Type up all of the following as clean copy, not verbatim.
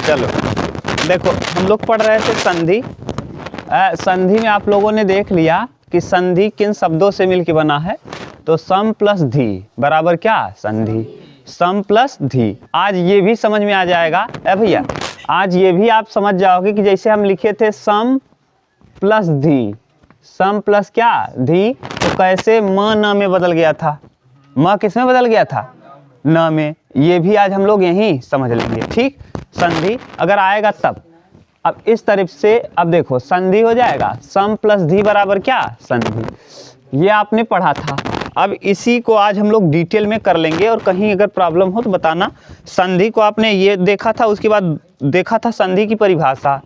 चलो देखो, हम लोग पढ़ रहे थे संधि। संधि में आप लोगों ने देख लिया कि संधि किन शब्दों से मिलकर बना है। तो सम प्लस धी बराबर क्या, संधि। सम प्लस धी। आज ये भी समझ में आ जाएगा भैया, आज ये भी आप समझ जाओगे कि जैसे हम लिखे थे सम प्लस धी, सम प्लस क्या, धी, तो कैसे म न में बदल गया था। म किस में बदल गया था, न में। ये भी आज हम लोग यहीं समझ लेंगे। ठीक, संधि अगर आएगा तब। अब इस तरफ से अब देखो संधि हो जाएगा सम प्लस धी बराबर क्या, संधि। ये आपने पढ़ा था। अब इसी को आज हम लोग डिटेल में कर लेंगे और कहीं अगर प्रॉब्लम हो तो बताना। संधि को आपने ये देखा था, उसके बाद देखा था संधि की परिभाषा,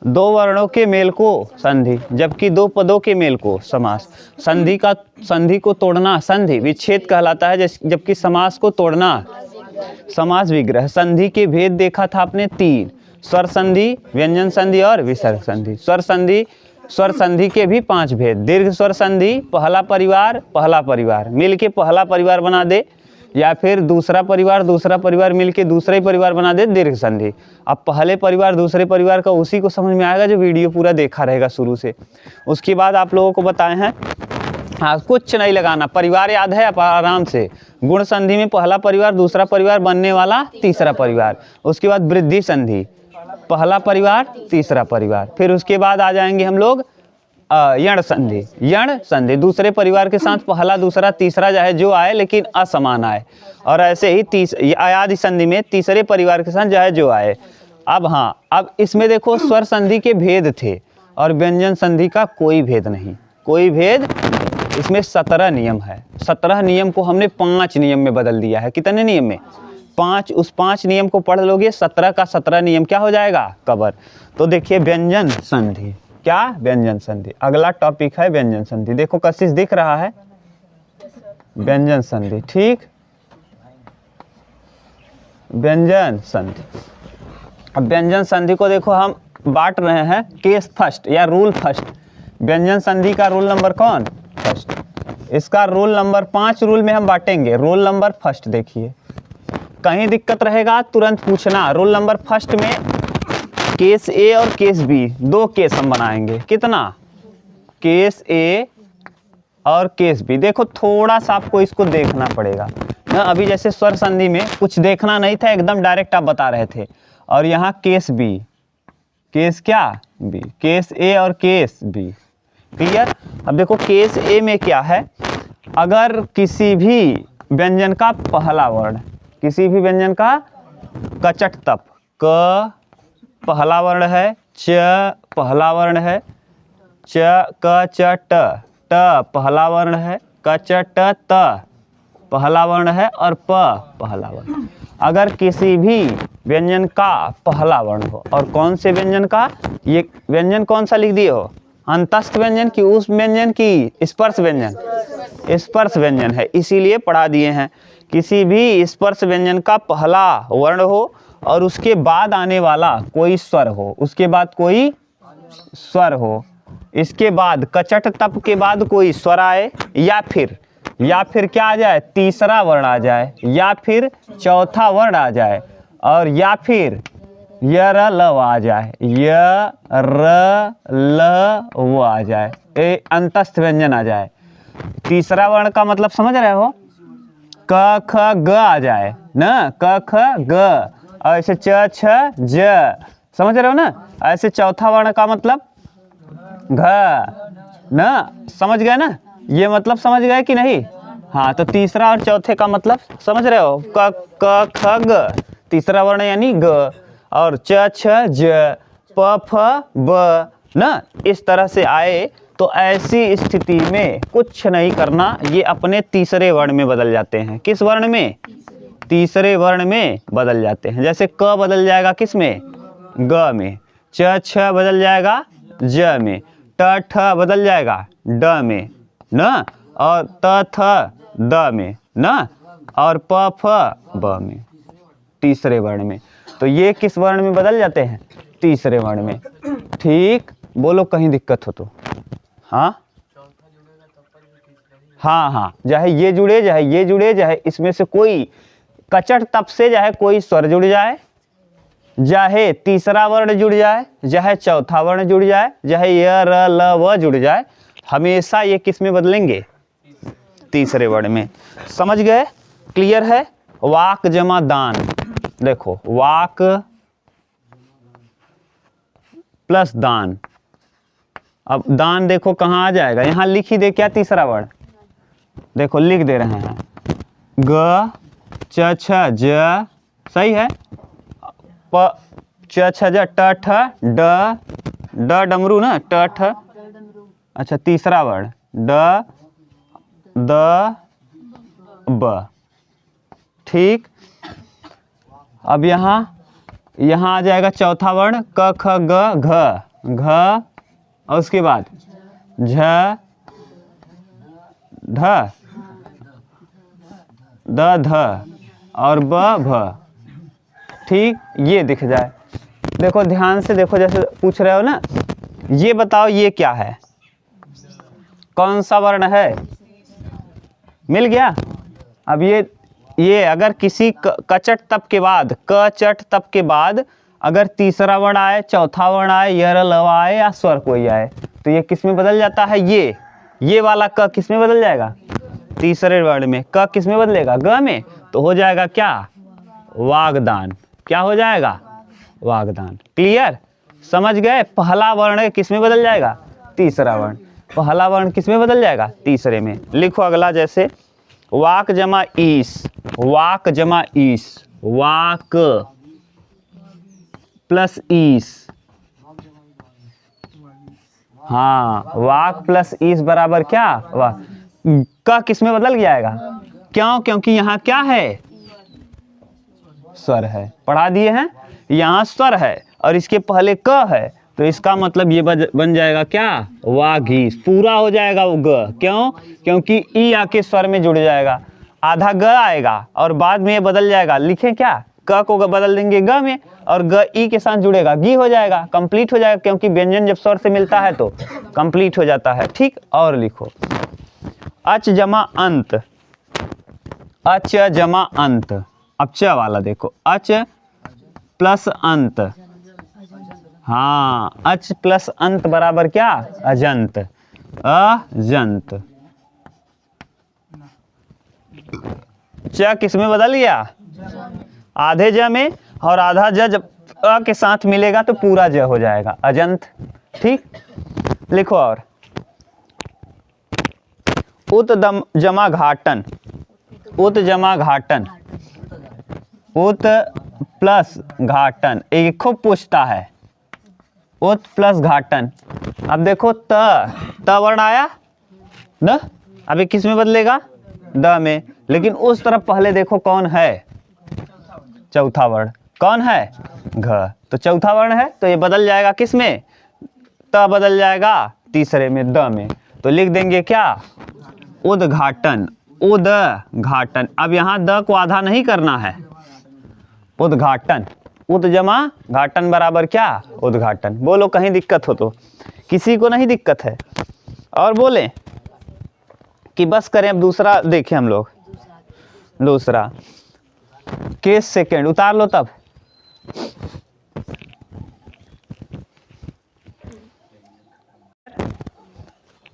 दो वर्णों के मेल को संधि, जबकि दो पदों के मेल को समास। संधि को तोड़ना संधि विच्छेद कहलाता है, जबकि समास को तोड़ना समास विग्रह। संधि के भेद देखा था आपने तीन, स्वर संधि, व्यंजन संधि और विसर्ग संधि। स्वर संधि के भी 5 भेद। दीर्घ स्वर संधि, पहला परिवार मिलके पहला परिवार बना दे, या फिर दूसरा परिवार मिलके दूसरा ही परिवार बना दे, दीर्घ संधि। अब पहले परिवार दूसरे परिवार का उसी को समझ में आएगा जो वीडियो पूरा देखा रहेगा शुरू से। उसके बाद आप लोगों को बताए हैं, हाँ कुछ नहीं लगाना, परिवार याद है आप आराम से। गुण संधि में पहला परिवार दूसरा परिवार बनने वाला तीसरा परिवार। उसके बाद वृद्धि संधि, पहला परिवार तीसरा परिवार। फिर उसके बाद आ जाएंगे हम लोग यण संधि, दूसरे परिवार के साथ पहला दूसरा तीसरा चाहे जो आए लेकिन असमान आए। और ऐसे ही अयादि संधि में तीसरे परिवार के साथ चाहे जो आए। अब इसमें देखो स्वर संधि के भेद थे और व्यंजन संधि का कोई भेद नहीं, कोई भेद। इसमें 17 नियम है। 17 नियम को हमने 5 नियम में बदल दिया है। कितने नियम में, 5। उस 5 नियम को पढ़ लोगे, 17 का 17 नियम क्या हो जाएगा, कवर। तो देखिए व्यंजन संधि, क्या, व्यंजन संधि। अगला टॉपिक है व्यंजन संधि। देखो कशिश दिख रहा है, व्यंजन संधि। ठीक, व्यंजन संधि। अब व्यंजन संधि को देखो हम बांट रहे हैं केस फर्स्ट या रूल फर्स्ट। व्यंजन संधि का रूल नंबर कौन, फर्स्ट। इसका रूल नंबर 5 रूल में हम बांटेंगे। रूल नंबर फर्स्ट देखिए, कहीं दिक्कत रहेगा तुरंत पूछना। रूल नंबर फर्स्ट में केस ए और केस बी, 2 केस हम बनाएंगे। कितना, केस ए और केस बी। देखो थोड़ा सा आपको इसको देखना पड़ेगा ना। अभी जैसे स्वर संधि में कुछ देखना नहीं था, एकदम डायरेक्ट आप बता रहे थे। और यहाँ केस बी, केस क्या, बी, केस ए और केस बी। क्लियर। अब देखो केस ए में क्या है, अगर किसी भी व्यंजन का पहला वर्ण, किसी भी व्यंजन का कचट तप, क पहला वर्ण है, च पहला वर्ण है, च क च ट, ट पहला वर्ण है, क च ट त पहला वर्ण है और प पहला वर्ण। अगर किसी भी व्यंजन का पहला वर्ण हो, और कौन से व्यंजन का, ये व्यंजन कौन सा लिख दिए हो, अंतस्थ व्यंजन की, उस व्यंजन की, स्पर्श व्यंजन, स्पर्श व्यंजन है इसीलिए पढ़ा दिए हैं। किसी भी स्पर्श व्यंजन का पहला वर्ण हो और उसके बाद आने वाला कोई स्वर हो, उसके बाद कोई स्वर हो, इसके बाद कचट तप के बाद कोई स्वर आए, या फिर क्या आ जाए, तीसरा वर्ण आ जाए, या फिर चौथा वर्ण आ जाए, और या फिर य र ल व आ जाए, य र ल व आ जाए, अंतस्थ व्यंजन आ जाए। तीसरा वर्ण का मतलब समझ रहे हो, क ख ग आ जाए ना, क ख ग, और ऐसे च छ ज, समझ रहे हो ना। ऐसे चौथा वर्ण का मतलब घ ना, समझ गए ना, ये मतलब समझ गए कि नहीं। हाँ, तो तीसरा और चौथे का मतलब समझ रहे हो, क क ख ग, तीसरा वर्ण यानी ग, और च छ ज, प फ ब ना, इस तरह से आए। तो ऐसी स्थिति में कुछ नहीं करना, ये अपने तीसरे वर्ण में बदल जाते हैं। किस वर्ण में, तीसरे वर्ण में बदल जाते हैं। जैसे क बदल जाएगा किस में, ग में, च छ बदल जाएगा ज में, ट ठ बदल जाएगा ड में ना, और त थ द में ना, और प फ ब में, तीसरे वर्ण में। तो ये किस वर्ण में बदल जाते हैं, तीसरे वर्ण में। ठीक, बोलो कहीं दिक्कत हो तो। हाँ हाँ, चाहे ये जुड़े चाहे ये जुड़े, चाहे इसमें से कोई कचट तप से चाहे कोई स्वर जुड़ जाए, चाहे तीसरा वर्ण जुड़ जाए, चाहे चौथा वर्ण जुड़ जाए, चाहे य र ल व जुड़ जाए, हमेशा ये किस में बदलेंगे? तीसरे वर्ण में। समझ गए? क्लियर है? वाक जमा दान, देखो वाक प्लस दान। अब दान देखो कहाँ आ जाएगा, यहाँ लिख ही दे क्या तीसरा वर्ण, देखो लिख दे रहे हैं ग च छ ज, सही है, प च छ ज ट ठ ड डमरू ना, ट ठ, अच्छा तीसरा वर्ण ड द ब, ठीक। अब यहाँ आ जाएगा चौथा वर्ण क ख ग घ घ, और उसके बाद झ ध द ध और ब भ, ठीक। ये दिख जाए, देखो ध्यान से देखो, जैसे पूछ रहे हो ना, ये बताओ ये क्या है, कौन सा वर्ण है? मिल गया। अब ये अगर किसी कचट तप के बाद, क चट तप के बाद अगर तीसरा वर्ण आए, चौथा वर्ण आए, य र ल व आए या स्वर कोई आए, तो ये किस में बदल जाता है? ये वाला क किस में बदल जाएगा? तीसरे वर्ण में। क किस में बदलेगा? ग में। तो हो जाएगा क्या? वागदान। क्या हो जाएगा? वागदान। क्लियर? समझ गए? पहला वर्ण किस में बदल जाएगा? तीसरा वर्ण। पहला वर्ण किस में बदल जाएगा? तीसरे में। लिखो अगला, जैसे वाक जमा ईस, वाक जमा ईस, वाक प्लस ईस, हाँ वाक प्लस ईस बराबर क्या? वाक। का किस में बदल जाएगा? क्यों? क्योंकि यहाँ क्या है? स्वर है। पढ़ा दिए हैं, यहाँ स्वर है और इसके पहले क है, तो इसका मतलब ये बन जाएगा क्या? वागीस। पूरा हो जाएगा वो ग। क्यों? क्योंकि ई आके स्वर में जुड़ जाएगा, आधा ग आएगा और बाद में ये बदल जाएगा। लिखें क्या? क को बदल देंगे ग में और ग ई के साथ जुड़ेगा, गी हो जाएगा, कंप्लीट हो जाएगा, क्योंकि व्यंजन जब स्वर से मिलता है तो कंप्लीट हो जाता है। ठीक। और लिखो अच जमा अंत, अच जमा अंत। अब च वाला देखो, अच प्लस अंत, हाँ अच प्लस अंत बराबर क्या? अजंत। अजंत। च किस में बदल गया? आधे ज में, और आधा ज जब अ के साथ मिलेगा तो पूरा ज हो जाएगा, अजंत। ठीक। लिखो और उत जमा घाटन, उत जमा घाटन, उत प्लस घाटन। एक खूब पूछता है, उत प्लस घाटन। अब देखो त वर्ण आया न, अभी किस में बदलेगा? द में। लेकिन उस तरफ पहले देखो कौन है? चौथा वर्ण। कौन है? घ। तो चौथा वर्ण है तो ये बदल जाएगा किस में? त बदल जाएगा तीसरे में, द में। तो लिख देंगे क्या? उद्घाटन, उद्घाटन। अब यहाँ द को आधा नहीं करना है, उद्घाटन। उद जमा घाटन बराबर क्या? उद्घाटन। बोलो कहीं दिक्कत हो तो? किसी को नहीं दिक्कत है? और बोले कि बस करें? अब दूसरा देखें हम लोग। दूसरा केस सेकेंड उतार लो तब।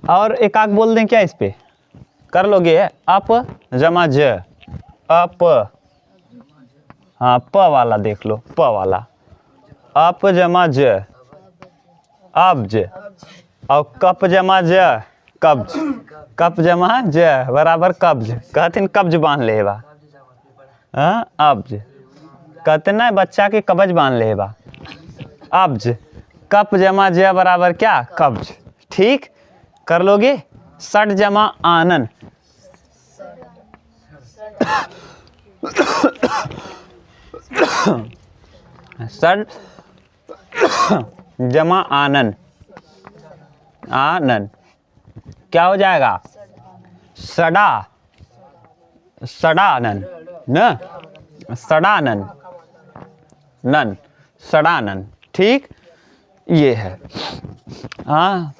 और एक आग बोल दें क्या इस पे? कर लोगे? अप जमा ज, अप, हाँ प वाला देख लो, प वाला। अप जमा ज, अब्ज। और कप जमा ज, कब्ज। कप जमा ज बराबर कब्ज। कहते कब्ज बांध ले बा, हाँ अब्ज। कहते ना बच्चा के कब्ज बांध ले बा, अब्ज। कप जमा ज बराबर क्या? कब्ज। ठीक। कर लोगे? सट जमा आनन, सट जमा आनन, आनन। क्या हो जाएगा? सड़ा, सड़ानन न, सड़ानन, नन, सड़ानन। ठीक। ये है। हाँ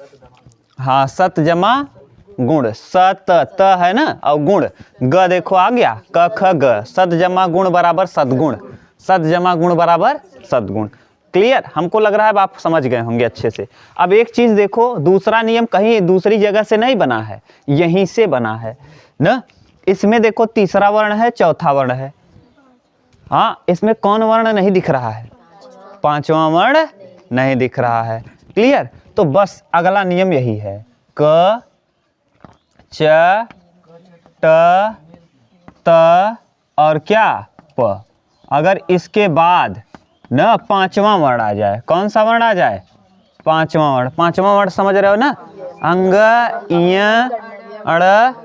हाँ, सत जमा गुण, सत त है ना, और गुण ग देखो आ गया, क ख ग। सत जमा गुण बराबर सदगुण, सत जमा गुण बराबर सद्गुण। क्लियर? हमको लग रहा है अब आप समझ गए होंगे अच्छे से। अब एक चीज देखो, दूसरा नियम कहीं दूसरी जगह से नहीं बना है, यहीं से बना है ना। इसमें देखो तीसरा वर्ण है, चौथा वर्ण है, हाँ इसमें कौन वर्ण नहीं दिख रहा है? पांचवा वर्ण नहीं दिख रहा है। क्लियर? तो बस अगला नियम यही है, क च ट त और क्या प। अगर इसके बाद न पांचवा वर्ण आ जाए, कौन सा वर्ण आ जाए? पांचवा वर्ण। पांचवा वर्ण समझ रहे हो ना? अंग इय अड़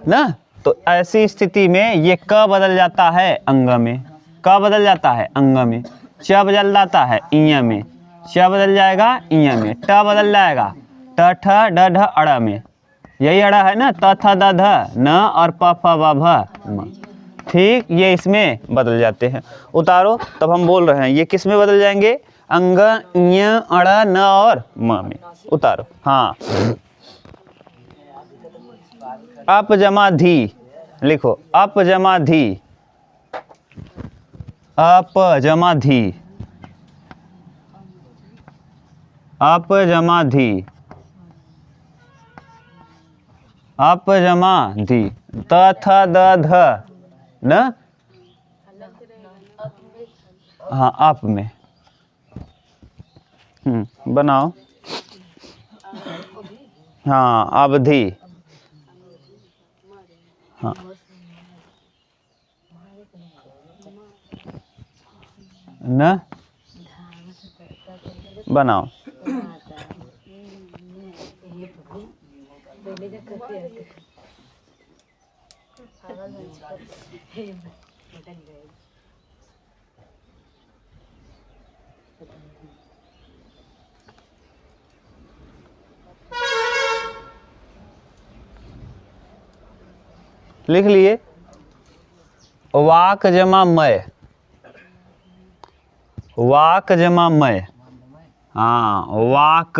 न, तो ऐसी स्थिति में ये क बदल जाता है अंग में, क बदल जाता है अंग में, च बदल जाता है इय में, च बदल जाएगा इय में, ट बदल जाएगा ट ठ ड ढ अड़ में। यही अड़ है ना, त थ द ध न और प फ व भ म। ठीक, ये इसमें बदल जाते हैं। उतारो, तब हम बोल रहे हैं ये किस में बदल जाएंगे? अंग इय अड़ न और म में। उतारो, हाँ अप जमा धी लिखो, अप जमा धी, अप जमा धी, अप जमा धी, अप जमा धी, त थ द ध न, हाँ अप में, बनाओ, हाँ अवधि, हाँ न बनाओ, लिख लिए। वाक जमा मय, वाक जमा मय, हाँ वाक,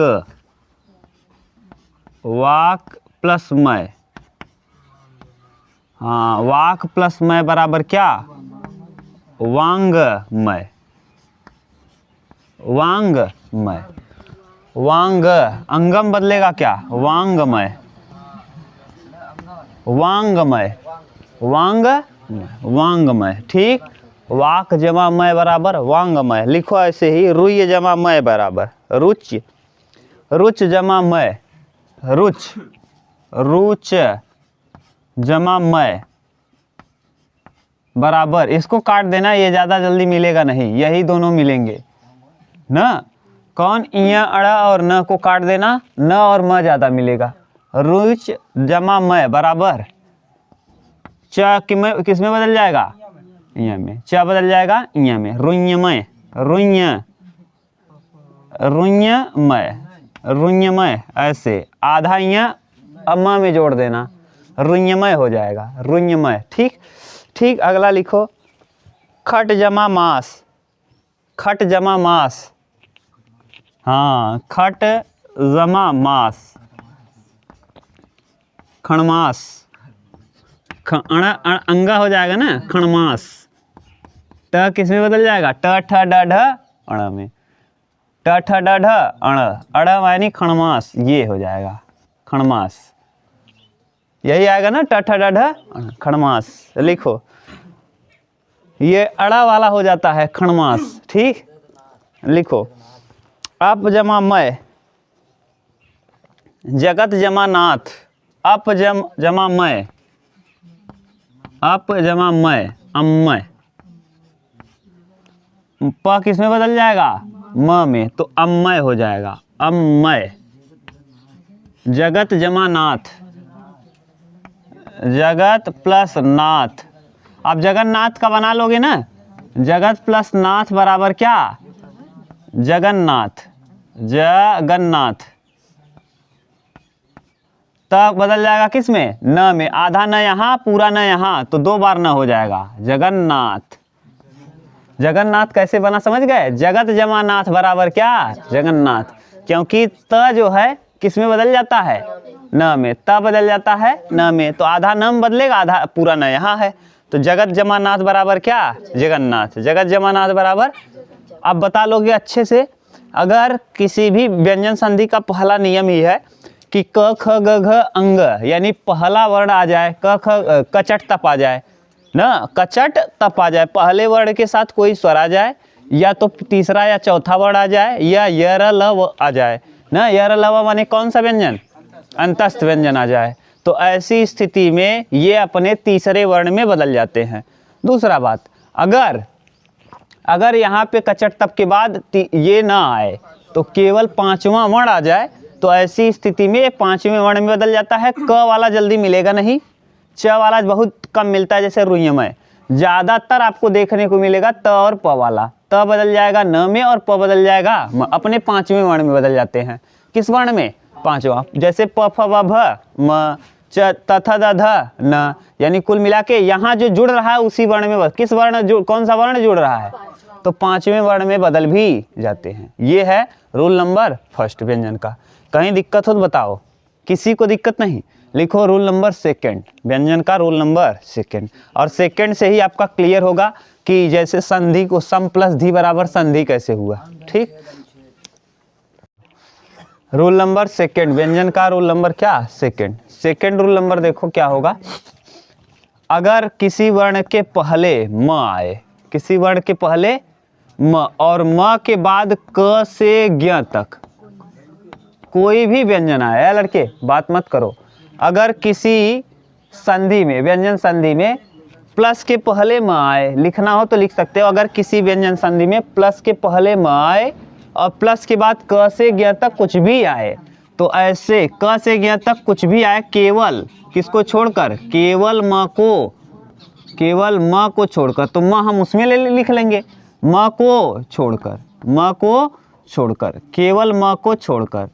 वाक प्लस मय, हाँ वाक प्लस मय बराबर क्या? वांगमय, वांगमय, वांग, अंगम बदलेगा क्या? वांगमय, वांगमय, वांग वांगमय। ठीक, वाक जमा मय बराबर वांगमय। लिखो ऐसे ही, रुय जमा मय बराबर रुच, रुच जमा मय, रुच, रुच जमा मय बराबर, इसको काट देना, ये ज्यादा जल्दी मिलेगा नहीं, यही दोनों मिलेंगे ना। कौन? इया अड़ा और न को काट देना, न और म ज्यादा मिलेगा। रुच जमा मय बराबर च किस में बदल जाएगा? इया में। च बदल जाएगा इया में, रुण्यमय, रुण्य, रुण्यमय, रुण्यमय, ऐसे आधा इया अम्मा में जोड़ देना, रुण्यमय हो जाएगा, रुण्यमय। ठीक ठीक, अगला लिखो, खट जमा मास, खट जमा मास, हाँ खट जमा मास, खणमास, अंगा हो जाएगा ना, खणमास। ट किस में बदल जाएगा? ट ठ ड ढ अण में, ट ठ ड ढ अण, अड़ यानी खणमास, ये हो जाएगा खणमास, यही आएगा ना, ट ठ ड ढ खणमास। लिखो, ये अड़ा वाला हो जाता है खणमास। ठीक, लिखो, अप जमा मय, जगत जमा नाथ, अप जमा मय, अप जमा मय, अम्मय। प किस में बदल जाएगा? म में, तो अम्मय हो जाएगा, अम्मय। जगत जमा नाथ, जगत प्लस नाथ, आप जगन्नाथ का बना लोगे ना, जगत प्लस नाथ बराबर क्या? जगन्नाथ, जगन्नाथ। तब बदल जाएगा किस में? न में, आधा न यहाँ पूरा न यहाँ, तो दो बार न हो जाएगा, जगन्नाथ। जगन्नाथ कैसे बना समझ गए? जगत जमा नाथ बराबर क्या? जगन्नाथ, क्योंकि त जो है किस में बदल जाता है? न में, त बदल जाता है न में, तो आधा न में बदलेगा, आधा पूरा न यहाँ है, तो जगत जमा नाथ बराबर क्या? जगन्नाथ। जगत जमा नाथ बराबर, आप बता लोगे अच्छे से। अगर किसी भी व्यंजन संधि का पहला नियम ही है कि क ख ग घ अंग, यानी पहला वर्ण आ जाए, क ख कचट तप आ जाए ना, कचट तप आ जाए, पहले वर्ण के साथ कोई स्वर आ जाए, या तो तीसरा या चौथा वर्ण आ जाए, या यर लव आ जाए ना। यर लव माने कौन सा व्यंजन? अंतस्थ व्यंजन आ जाए, तो ऐसी स्थिति में ये अपने तीसरे वर्ण में बदल जाते हैं। दूसरा बात, अगर यहाँ पे कचट तप के बाद ये ना आए तो केवल पांचवा वर्ण आ जाए, तो ऐसी स्थिति में पांचवें वर्ण में बदल जाता है। क वाला जल्दी मिलेगा नहीं, च वाला बहुत कम मिलता है, जैसे रुयमय। ज्यादातर आपको देखने को मिलेगा त और प वाला। त बदल जाएगा न में और प बदल जाएगा म, अपने पांचवें वर्ण में बदल जाते हैं। किस वर्ण में? पांचवा। जैसे प फ व भ म च त थ द ध न, यानी कुल मिला के यहाँ जो जुड़ रहा है उसी वर्ण में, किस वर्ण कौन सा वर्ण जुड़ रहा है? तो पांचवें वर्ण में बदल भी जाते हैं। ये है रूल नंबर फर्स्ट व्यंजन का। कहीं दिक्कत हो तो बताओ, किसी को दिक्कत नहीं? लिखो रूल नंबर सेकंड, व्यंजन का रूल नंबर सेकंड। और सेकंड से ही आपका क्लियर होगा कि जैसे संधि को सम प्लस धी बराबर संधि कैसे हुआ। ठीक, रूल नंबर सेकंड, व्यंजन का रूल नंबर क्या? सेकंड। सेकंड रूल नंबर देखो क्या होगा। अगर किसी वर्ण के पहले म आए, किसी वर्ण के पहले म और म के बाद क से ज्ञ तक कोई भी व्यंजन आया, लड़के बात मत करो। अगर किसी संधि में, व्यंजन संधि में प्लस के पहले म आए, लिखना हो तो लिख सकते हो। अगर किसी व्यंजन संधि में प्लस के पहले म आए और प्लस के बाद क से ज्ञ तक कुछ भी आए, तो ऐसे क से ज्ञ तक कुछ भी आए, केवल किसको छोड़कर? केवल म को, केवल म को छोड़कर। तो म हम उसमें लिख लेंगे, म को छोड़कर, म को छोड़कर, केवल म को छोड़कर।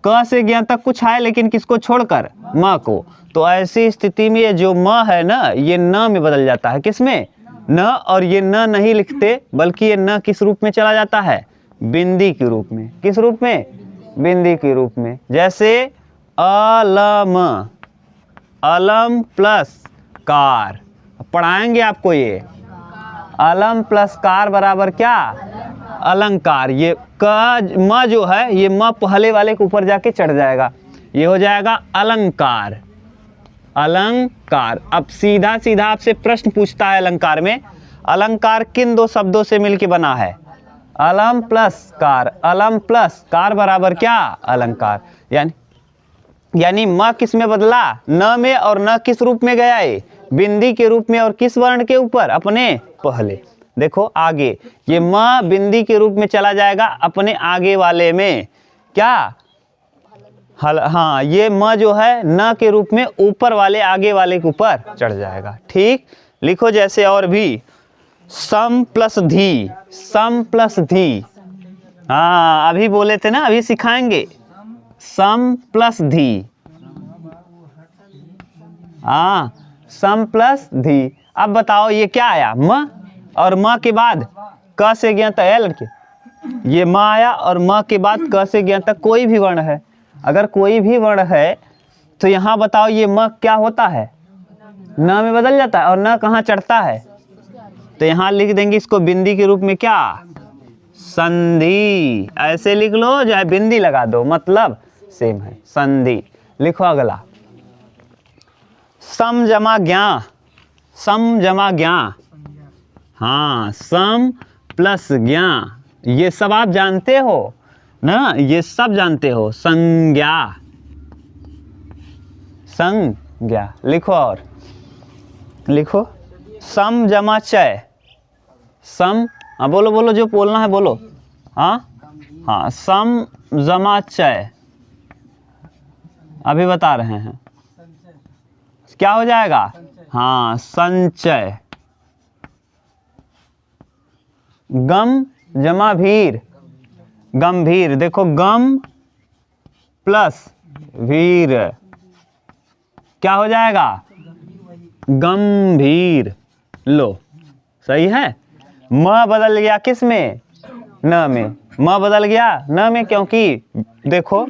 क से ज्ञ तक कुछ आए लेकिन किसको छोड़कर? म को। तो ऐसी स्थिति में ये जो म है ना, ये न में बदल जाता है। किस में? न। और ये न नहीं लिखते, बल्कि ये न किस रूप में चला जाता है? बिंदी के रूप में। किस रूप में? बिंदी के रूप में। जैसे अलम, अलम प्लस कार, पढ़ाएंगे आपको ये। अलम प्लस कार बराबर क्या? अलंकार। ये क म जो है, ये म पहले वाले के ऊपर जाके चढ़ जाएगा, ये हो जाएगा अलंकार। अलंकार। अब सीधा सीधा आपसे प्रश्न पूछता है अलंकार में, अलंकार किन दो शब्दों से मिलके बना है? अलम प्लस कार। अलम प्लस कार बराबर क्या? अलंकार। यानी म किस में बदला? न में। और न किस रूप में गया है? बिंदी के रूप में। और किस वर्ण के ऊपर? अपने पहले। देखो आगे, ये म बिंदी के रूप में चला जाएगा अपने आगे वाले में। क्या? हाँ, ये म जो है न के रूप में ऊपर वाले, आगे वाले के ऊपर चढ़ जाएगा। ठीक, लिखो जैसे और भी, सम प्लस धी, सम प्लस धी। हाँ, अभी बोले थे ना, अभी सिखाएंगे। सम प्लस धी, हाँ, सम प्लस धी। अब बताओ ये क्या आया? म। और म के बाद क से ज्ञ तक है लड़के, ये म आया और म के बाद क से ज्ञ तक कोई भी वर्ण है। अगर कोई भी वर्ण है तो यहाँ बताओ ये म क्या होता है? न में बदल जाता है। और न कहाँ चढ़ता है? तो यहाँ लिख देंगे इसको बिंदी के रूप में, क्या? संधि। ऐसे लिख लो, चाहे बिंदी लगा दो, मतलब सेम है, संधि। लिखो अगला, सम जमा ज्ञा। सम जमा ज्ञा, हाँ, सम प्लस ज्ञा, ये सब आप जानते हो ना, ये सब जानते हो। संज्ञा, संज्ञा। लिखो और लिखो, सम जमा चय। सम, हाँ बोलो बोलो, जो बोलना है बोलो। हाँ हाँ, सम जमा चय अभी बता रहे हैं, क्या हो जाएगा? हाँ, संचय। गम जमा भीर, गंभीर। देखो, गम प्लस भीर क्या हो जाएगा? गंभीर। लो, सही है। म बदल गया किस में? न में। म बदल गया न में, क्योंकि देखो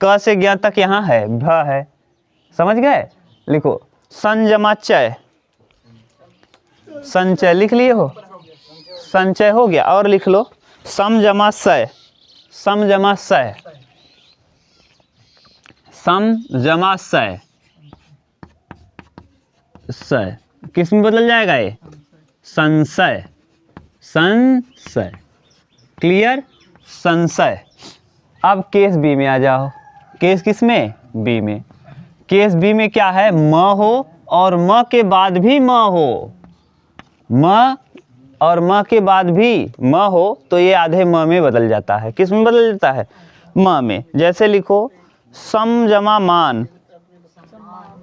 क से ज्ञ तक यहाँ है, भ है, समझ गए? लिखो, संजमाचय, संचय लिख लिए हो, संचय हो गया। और लिख लो, सम जमा सय, सम जमा सय, सम जमा सय, सय किस में बदल जाएगा ये? संशय, संशय। क्लियर? संशय। अब केस बी में आ जाओ। केस किस में? बी में। केस बी में क्या है? म हो और म के बाद भी म हो, म और म के बाद भी म हो, तो ये आधे म में बदल जाता है। किस में बदल जाता है? म में। जैसे लिखो सम जमा मान,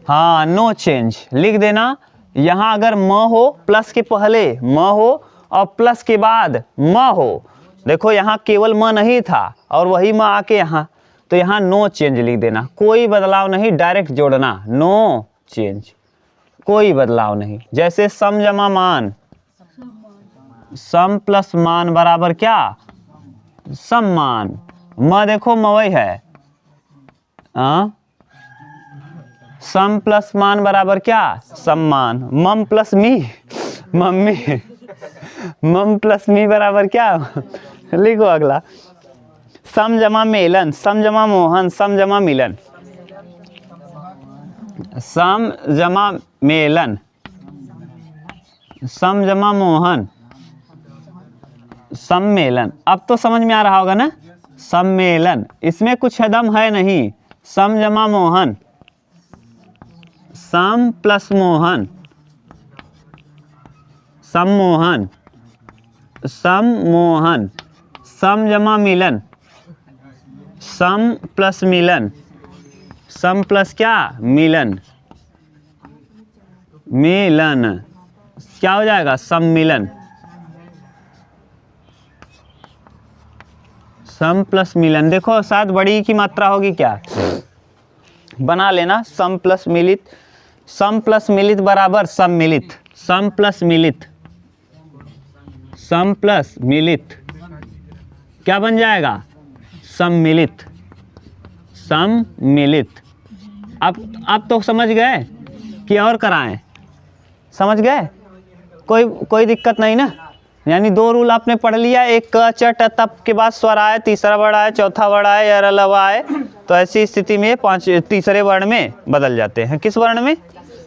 हाँ नो चेंज लिख देना। यहाँ अगर म हो, प्लस के पहले म हो और प्लस के बाद म हो, देखो यहाँ केवल म नहीं था और वही म आके यहाँ, तो यहाँ नो चेंज लिख देना। कोई बदलाव नहीं, डायरेक्ट जोड़ना, नो चेंज, कोई बदलाव नहीं। जैसे सम जमा मान, सम प्लस मान बराबर क्या? सम्मान। म देखो मवई है, सम प्लस मान बराबर क्या? सम्मान। मम प्लस मी, मम्मी, मम प्लस मी बराबर क्या? लिखो अगला, सम जमा मेलन, सम जमा मोहन, सम जमा मिलन, सम जमा मेलन, सम जमा मोहन, सम्मेलन। अब तो समझ में आ रहा होगा ना? सम्मेलन, इसमें कुछ दम है नहीं। सम जमा मोहन, सम प्लस मोहन, सम्मोहन, सम्मोहन, सम जमा मिलन, सम प्लस मिलन, सम प्लस क्या? मिलन, मिलन क्या हो जाएगा? सम्मिलन, सम प्लस मिलन। देखो साथ बड़ी की मात्रा होगी क्या? बना लेना, सम प्लस मिलित, सम प्लस मिलित बराबर सम्मिलित, सम प्लस मिलित, सम प्लस मिलित क्या बन जाएगा? सम्मिलित, सम्मिलित। अब तो समझ गए कि और कराएं? समझ गए? कोई दिक्कत नहीं ना? यानी दो रूल आपने पढ़ लिया, एक क च ट तप के बाद स्वर आए, तीसरा वर्ण आए, चौथा वर्ण आए, या लव आए, तो ऐसी स्थिति में तीसरे वर्ण में बदल जाते हैं। किस वर्ण में?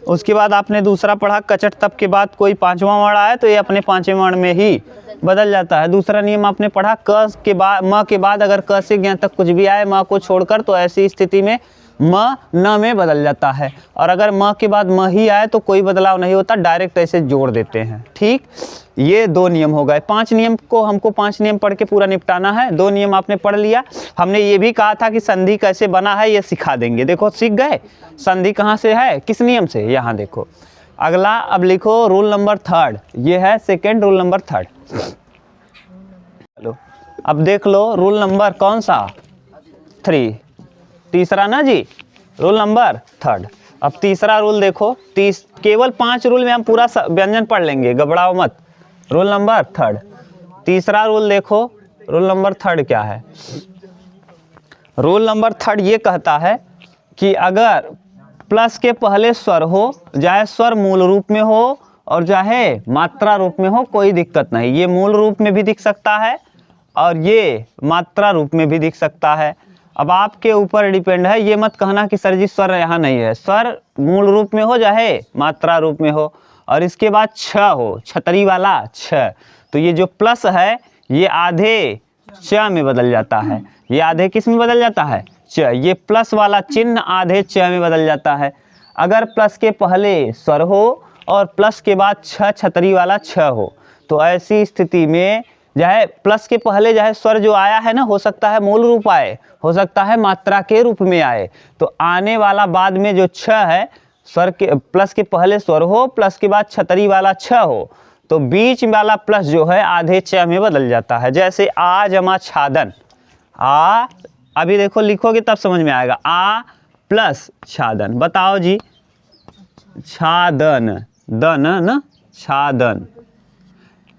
उसके बाद आपने दूसरा पढ़ा, कचट तप के बाद कोई पांचवा वर्ण आए तो ये अपने पांचवें वर्ण में ही बदल जाता है। दूसरा नियम आपने पढ़ा, क के बाद म के बाद अगर क से ज्ञ तक कुछ भी आए म को छोड़कर, तो ऐसी स्थिति में म न में बदल जाता है। और अगर म के बाद म ही आए तो कोई बदलाव नहीं होता, डायरेक्ट ऐसे जोड़ देते हैं। ठीक, ये दो नियम हो गए। 5 नियम को हमको 5 नियम पढ़ के पूरा निपटाना है। 2 नियम आपने पढ़ लिया। हमने ये भी कहा था कि संधि कैसे बना है ये सिखा देंगे। देखो सीख गए संधि कहाँ से है, किस नियम से, यहाँ देखो। अगला अब लिखो रूल नंबर 3, ये है सेकेंड रूल नंबर 3। चलो अब देख लो रूल नंबर कौन सा? 3, तीसरा ना जी, रूल नंबर 3। अब तीसरा रूल देखो, केवल 5 रूल में हम पूरा व्यंजन पढ़ लेंगे, घबराओ मत। रूल नंबर 3, तीसरा रूल देखो। रूल नंबर 3 क्या है? रूल नंबर 3 ये कहता है कि अगर प्लस के पहले स्वर हो, चाहे स्वर मूल रूप में हो और चाहे मात्रा रूप में हो, कोई दिक्कत नहीं। ये मूल रूप में भी दिख सकता है और ये मात्रा रूप में भी दिख सकता है। अब आपके ऊपर डिपेंड है, ये मत कहना कि सर जी स्वर यहाँ नहीं है। स्वर मूल रूप में हो चाहे मात्रा रूप में हो, और इसके बाद छ हो, छतरी वाला छ, तो ये जो प्लस है ये आधे च में बदल जाता है। ये आधे किस में बदल जाता है? च। ये प्लस वाला चिन्ह आधे च में बदल जाता है। अगर प्लस के पहले स्वर हो और प्लस के बाद छ, छतरी वाला छ हो, तो ऐसी स्थिति में चाहे प्लस के पहले चाहे स्वर जो आया है ना, हो सकता है मूल रूप आए, हो सकता है मात्रा के रूप में आए, तो आने वाला बाद में जो छ है, स्वर के प्लस के पहले स्वर हो, प्लस के बाद छतरी वाला छ हो, तो बीच वाला प्लस जो है आधे च में बदल जाता है। जैसे आ जमा छादन, आ, अभी देखो लिखोगे तब समझ में आएगा। आ प्लस छादन, बताओ जी, छादन, दन न, छादन,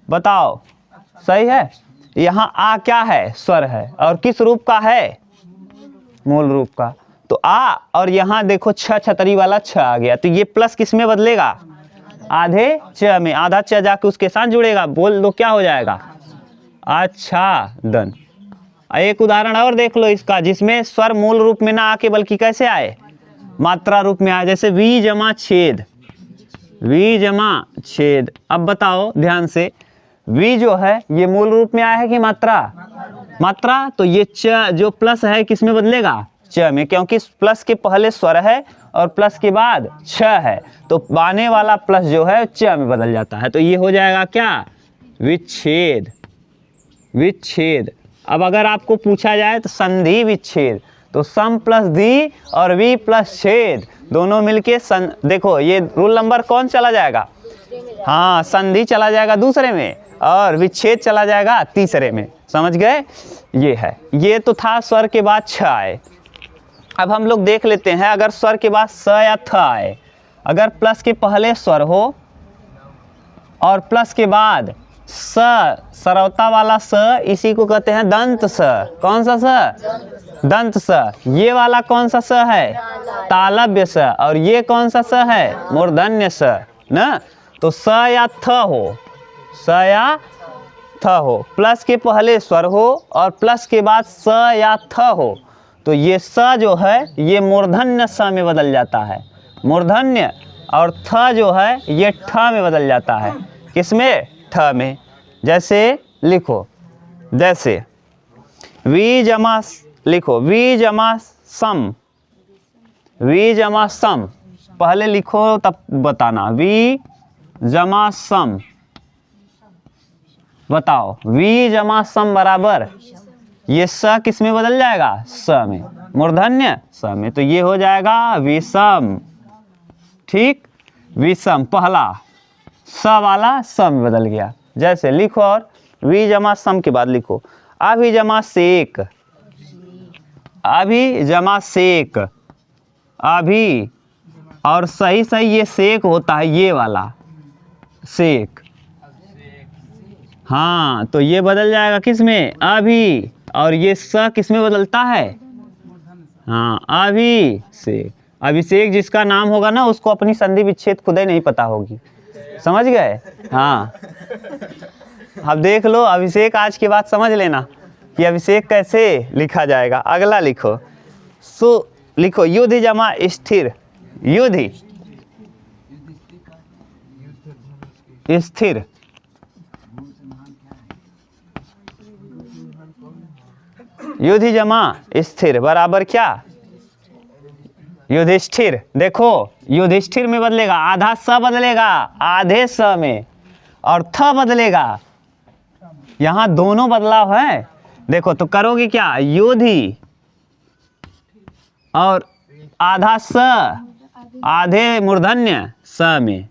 बताओ सही है? यहाँ आ क्या है? स्वर है, और किस रूप का है? मूल रूप का। तो आ, और यहाँ देखो छ, छतरी वाला छ आ गया, तो ये प्लस किस में बदलेगा? आधे च में। आधा च जाके उसके साथ जुड़ेगा, बोल दो क्या हो जाएगा? आच्छादन। एक उदाहरण और देख लो इसका, जिसमें स्वर मूल रूप में ना आके बल्कि कैसे आए, मात्रा रूप में आए। जैसे वी जमा छेद, वी जमा छेद। अब बताओ ध्यान से, वी जो है ये मूल रूप में आया है कि मात्रा, मात्रा। तो ये च जो प्लस है किस में बदलेगा, च में, क्योंकि प्लस के पहले स्वर है और प्लस के बाद छ है, तो आने वाला प्लस जो है च में बदल जाता है। तो ये हो जाएगा क्या, विच्छेद, विच्छेद। अब अगर आपको पूछा जाए तो संधि विच्छेद, तो सम प्लस धी और वी प्लस छेद दोनों मिलके देखो ये रूल नंबर कौन चला जाएगा, हाँ संधि चला जाएगा दूसरे में और विच्छेद चला जाएगा तीसरे में। समझ गए, ये है। ये तो था स्वर के बाद छ आए। अब हम लोग देख लेते हैं, अगर स्वर के बाद स या थ आए, अगर प्लस के पहले स्वर हो और प्लस के बाद स, सरवता वाला स, इसी को कहते हैं दंत स। कौन सा स, दंत स। ये वाला कौन सा स है, तालव्य स। और ये कौन सा स है, मूर्धन्य स ना। तो स या थ हो, स या थ हो, प्लस के पहले स्वर हो और प्लस के बाद स या थ हो, तो ये स जो है ये मूर्धन्य स में बदल जाता है, मूर्धन्य। और थ जो है ये ठ में बदल जाता है, किसमें, ठ में। जैसे लिखो, जैसे वी जमा, लिखो वी जमा सम, वी जमा सम, पहले लिखो तब बताना, वी जमा सम। बताओ वी जमा सम बराबर, ये स किस में बदल जाएगा, स में, मूर्धन्य स में। तो ये हो जाएगा विषम, ठीक, विषम। पहला स वाला स में बदल गया। जैसे लिखो, और वी जमा सम के बाद लिखो अभी जमा सेक, अभी जमा सेक, अभी। और सही सही ये सेक होता है, ये वाला सेक, हाँ। तो ये बदल जाएगा किस में, अभी। और ये स किस में बदलता है, हाँ अभी से। अभिषेक जिसका नाम होगा ना उसको अपनी संधि विच्छेद खुद ही नहीं पता होगी। समझ गए, हाँ। अब देख लो, अभिषेक आज के बाद समझ लेना कि अभिषेक कैसे लिखा जाएगा। अगला लिखो, लिखो युधि जमा स्थिर, युधि स्थिर, युधि जमा स्थिर बराबर क्या, युधिष्ठिर। देखो युधिष्ठिर में बदलेगा, आधा स बदलेगा आधे स में, और थ बदलेगा, यहाँ दोनों बदलाव है। देखो तो करोगे क्या, युधि और आधा स, आधे मूर्धन्य स में,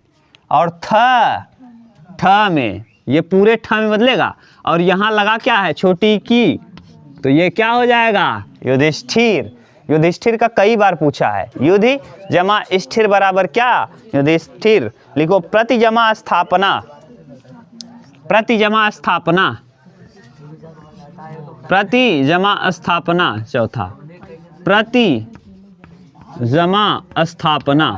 और थ में, ये पूरे ठ में बदलेगा। और यहाँ लगा क्या है, छोटी की, तो ये क्या हो जाएगा, युधिष्ठिर। युधिष्ठिर का कई बार पूछा है। युधि जमा स्थिर बराबर क्या, युधिष्ठिर। लिखो प्रति जमा स्थापना, प्रति जमा स्थापना, प्रति जमा स्थापना। चौथा प्रति जमा स्थापना,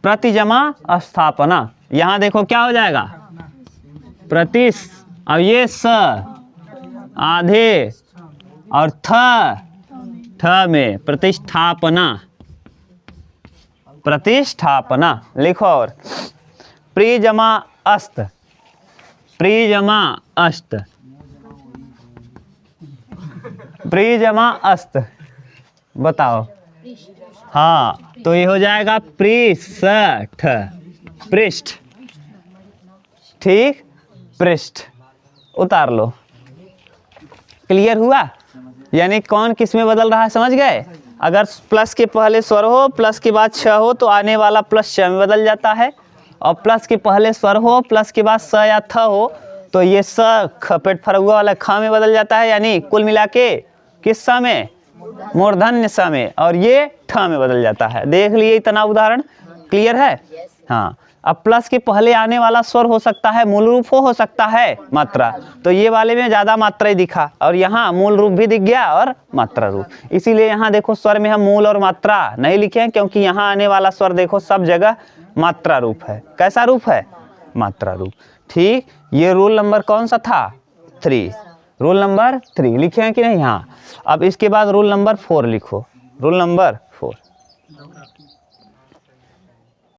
प्रति जमा स्थापना। यहाँ देखो क्या हो जाएगा, प्रतिस। अब ये स आधे और थ में प्रतिष्ठापना, प्रतिष्ठापना। लिखो, और प्री जमा अस्त, प्री जमा अस्त, प्री जमा अस्त। बताओ, हाँ तो ये हो जाएगा पृष्ठ, पृष्ठ, ठीक, पृष्ठ। उतार लो, क्लियर हुआ। यानी कौन किस में बदल रहा है, समझ गए। अगर प्लस के पहले स्वर हो, प्लस के बाद छ हो, तो आने वाला प्लस छ में बदल जाता है। और प्लस के पहले स्वर हो, प्लस के बाद स या थ हो, तो ये स पेट फरुआ वाला ख में बदल जाता है। यानी कुल मिला के किस स में, मूर्धन्य स में, और ये ठ में बदल जाता है। देख लिए इतना उदाहरण, क्लियर है। हाँ, अब प्लस के पहले आने वाला स्वर हो सकता है मूल रूप हो सकता है मात्रा। तो ये वाले में ज़्यादा मात्रा ही दिखा, और यहाँ मूल रूप भी दिख गया और मात्रा रूप। इसीलिए यहाँ देखो स्वर में हम मूल और मात्रा नहीं लिखे हैं, क्योंकि यहाँ आने वाला स्वर देखो सब जगह मात्रा रूप है। कैसा रूप है, मात्रा रूप, ठीक। ये रूल नंबर कौन सा था? 3। रूल नंबर 3 लिखे हैं कि नहीं? हाँ। अब इसके बाद रूल नंबर 4 लिखो। Rule number 4